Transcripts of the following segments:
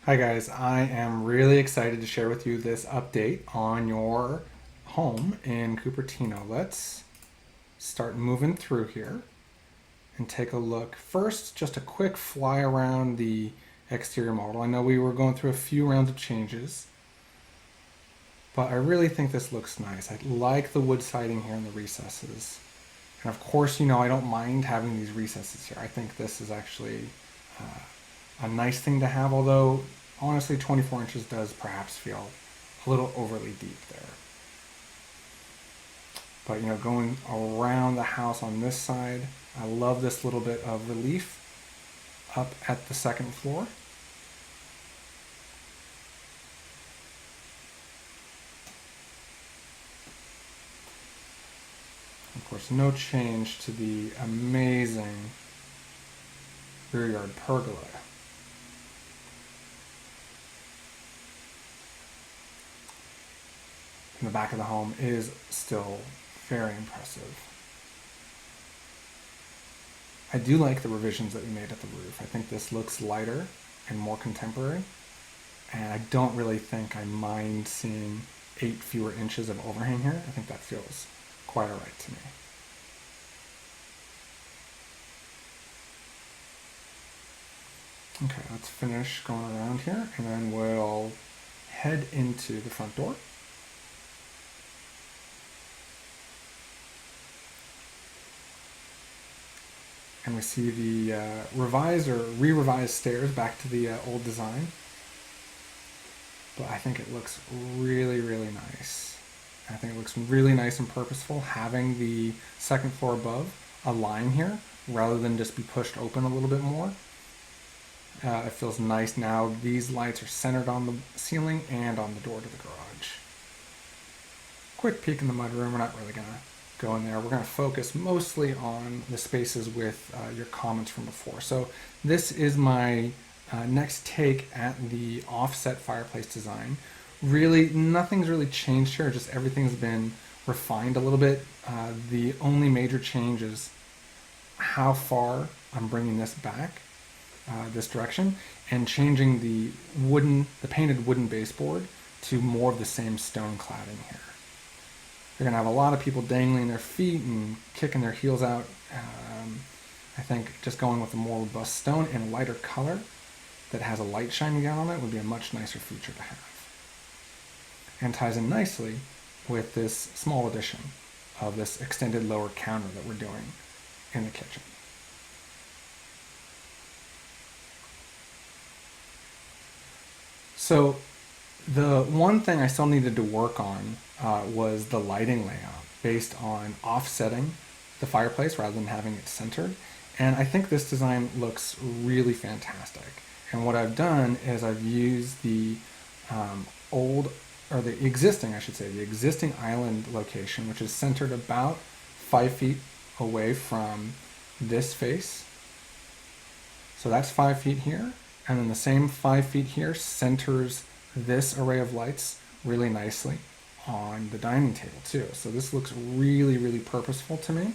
Hi guys, I am really excited to share with you this update on your home in Cupertino. Let's start moving through here and take a look. First, just a quick fly around the exterior model. I know we were going through a few rounds of changes, but I really think this looks nice. I like the wood siding here in the recesses. And of course, I don't mind having these recesses here. I think this is actually a nice thing to have, although honestly 24 inches does perhaps feel a little overly deep there. But going around the house on this side, I love this little bit of relief up at the second floor. Of course, no change to the amazing rear yard pergola. In the back of the home is still very impressive. I do like the revisions that we made at the roof. I think this looks lighter and more contemporary, and I don't really think I mind seeing 8 fewer inches of overhang here. I think that feels quite alright to me. Okay, let's finish going around here, and then we'll head into the front door. And we see the revised or re-revised stairs back to the old design. But I think it looks really, really nice. I think it looks really nice and purposeful having the second floor above align here rather than just be pushed open a little bit more. It feels nice now. These lights are centered on the ceiling and on the door to the garage. Quick peek in the mudroom. We're not really going to go in there. We're going to focus mostly on the spaces with your comments from before. So this is my next take at the offset fireplace design. Really, nothing's really changed here. Just everything's been refined a little bit. The only major change is how far I'm bringing this back, this direction, and changing the painted wooden baseboard to more of the same stone cladding here. You're going to have a lot of people dangling their feet and kicking their heels out. I think just going with a more robust stone and a lighter color that has a light shining down on it would be a much nicer feature to have. And ties in nicely with this small addition of this extended lower counter that we're doing in the kitchen. So the one thing I still needed to work on was the lighting layout based on offsetting the fireplace rather than having it centered. And I think this design looks really fantastic. And what I've done is I've used the the existing island location, which is centered about 5 feet away from this face. So that's 5 feet here. And then the same 5 feet here centers this array of lights really nicely on the dining table too. So this looks really, really purposeful to me.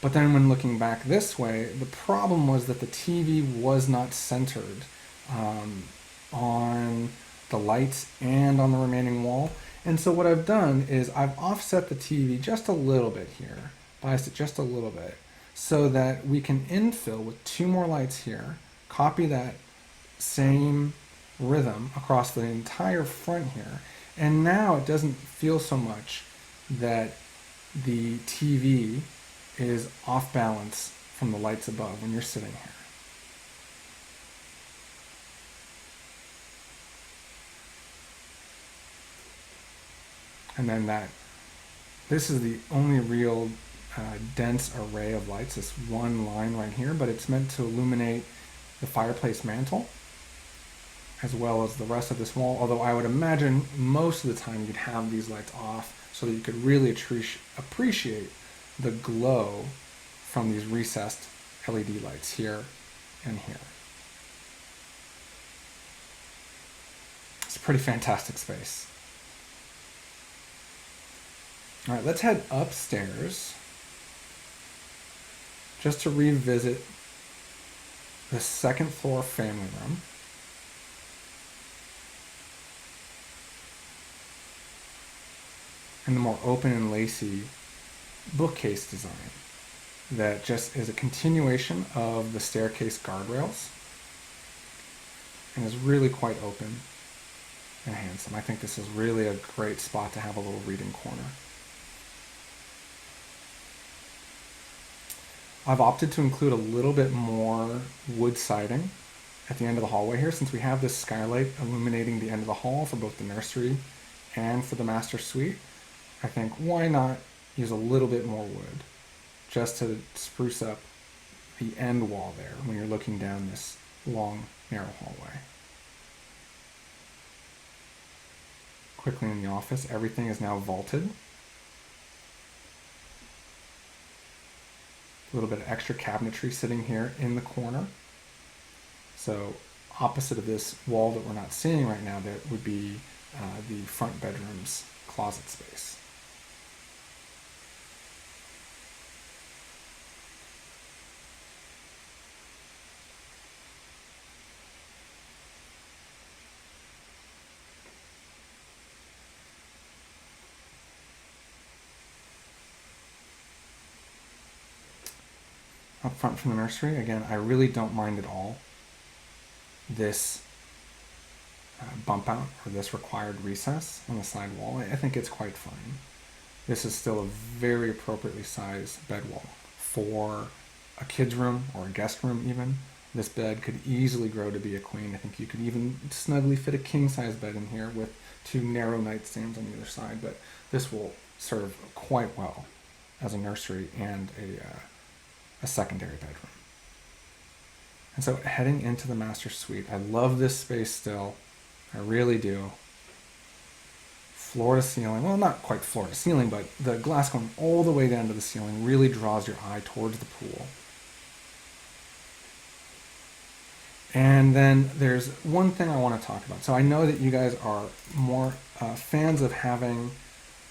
But then when looking back this way, the problem was that the TV was not centered on the lights and on the remaining wall. And so what I've done is I've offset the TV just a little bit here, biased it just a little bit, so that we can infill with 2 more lights here, copy that same rhythm across the entire front here. And now it doesn't feel so much that the TV is off balance from the lights above when you're sitting here. And then this is the only real dense array of lights, this one line right here, but it's meant to illuminate the fireplace mantle as well as the rest of this wall, although I would imagine most of the time you'd have these lights off so that you could really appreciate the glow from these recessed LED lights here and here. It's a pretty fantastic space. All right, let's head upstairs just to revisit the second floor family room. and the more open and lacy bookcase design that just is a continuation of the staircase guardrails and is really quite open and handsome. I think this is really a great spot to have a little reading corner. I've opted to include a little bit more wood siding at the end of the hallway here, since we have this skylight illuminating the end of the hall for both the nursery and for the master suite. I think why not use a little bit more wood just to spruce up the end wall there when you're looking down this long, narrow hallway. Quickly in the office, everything is now vaulted. A little bit of extra cabinetry sitting here in the corner. So opposite of this wall that we're not seeing right now, that would be the front bedroom's closet space. Up front from the nursery, again, I really don't mind at all this bump out or this required recess on the side wall. I think it's quite fine. This is still a very appropriately sized bed wall for a kid's room or a guest room even. This bed could easily grow to be a queen. I think you could even snugly fit a king size bed in here with two narrow nightstands on either side, but this will serve quite well as a nursery and a secondary bedroom. And so heading into the master suite, I love this space still. I really do. Floor to ceiling, well, not quite floor to ceiling, but the glass going all the way down to the ceiling really draws your eye towards the pool. And then there's one thing I want to talk about. So I know that you guys are more fans of having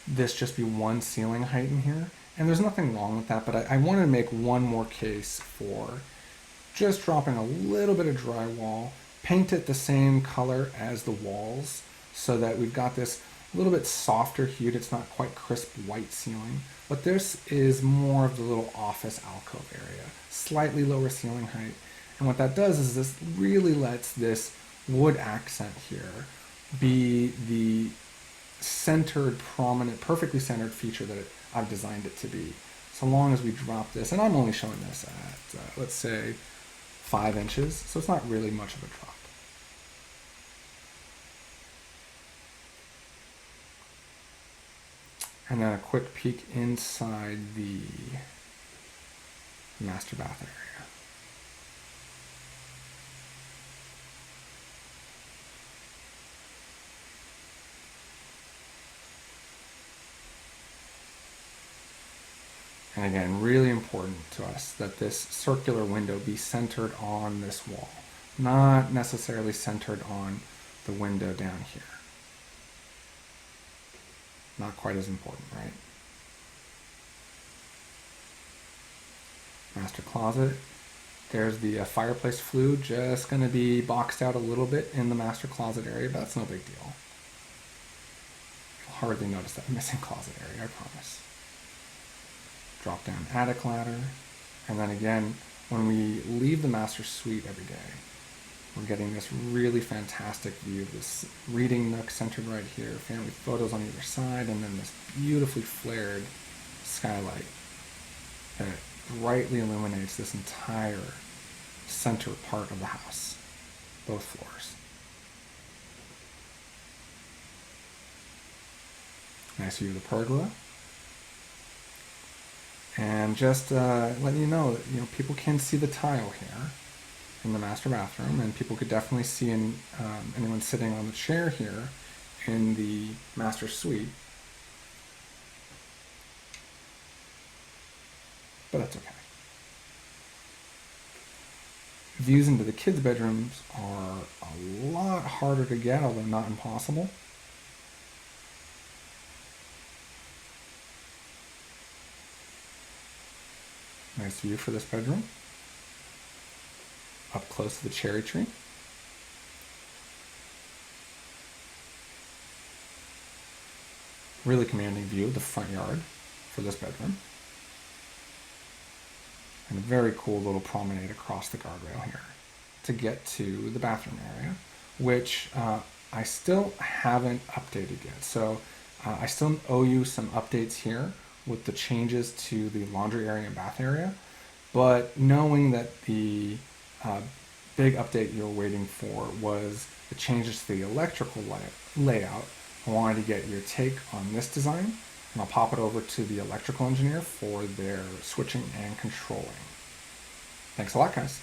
this just be one ceiling height in here. And there's nothing wrong with that, but I wanted to make one more case for just dropping a little bit of drywall, paint it the same color as the walls so that we've got this a little bit softer hued. It's not quite crisp white ceiling, but this is more of the little office alcove area, slightly lower ceiling height. And what that does is this really lets this wood accent here be the centered, prominent, perfectly centered feature that I've designed it to be. So long as we drop this, and I'm only showing this at, let's say, 5 inches, so it's not really much of a drop. And then a quick peek inside the master bath area. And again, really important to us that this circular window be centered on this wall, not necessarily centered on the window down here. Not quite as important, right? Master closet. There's the fireplace flue, just going to be boxed out a little bit in the master closet area, but that's no big deal. You'll hardly notice that missing closet area, I promise. Drop down attic ladder, and then again, when we leave the master suite every day, we're getting this really fantastic view of this reading nook centered right here, family photos on either side, and then this beautifully flared skylight that brightly illuminates this entire center part of the house, both floors. Nice view of the pergola. And just letting you know that people can see the tile here in the master bathroom, and people could definitely see anyone sitting on the chair here in the master suite. But that's okay. Views into the kids' bedrooms are a lot harder to get, although not impossible. Nice view for this bedroom. Up close to the cherry tree. Really commanding view of the front yard for this bedroom. And a very cool little promenade across the guardrail here to get to the bathroom area, which I still haven't updated yet. So I still owe you some updates here with the changes to the laundry area and bath area. But knowing that the big update you're waiting for was the changes to the electrical layout, I wanted to get your take on this design, and I'll pop it over to the electrical engineer for their switching and controlling. Thanks a lot, guys.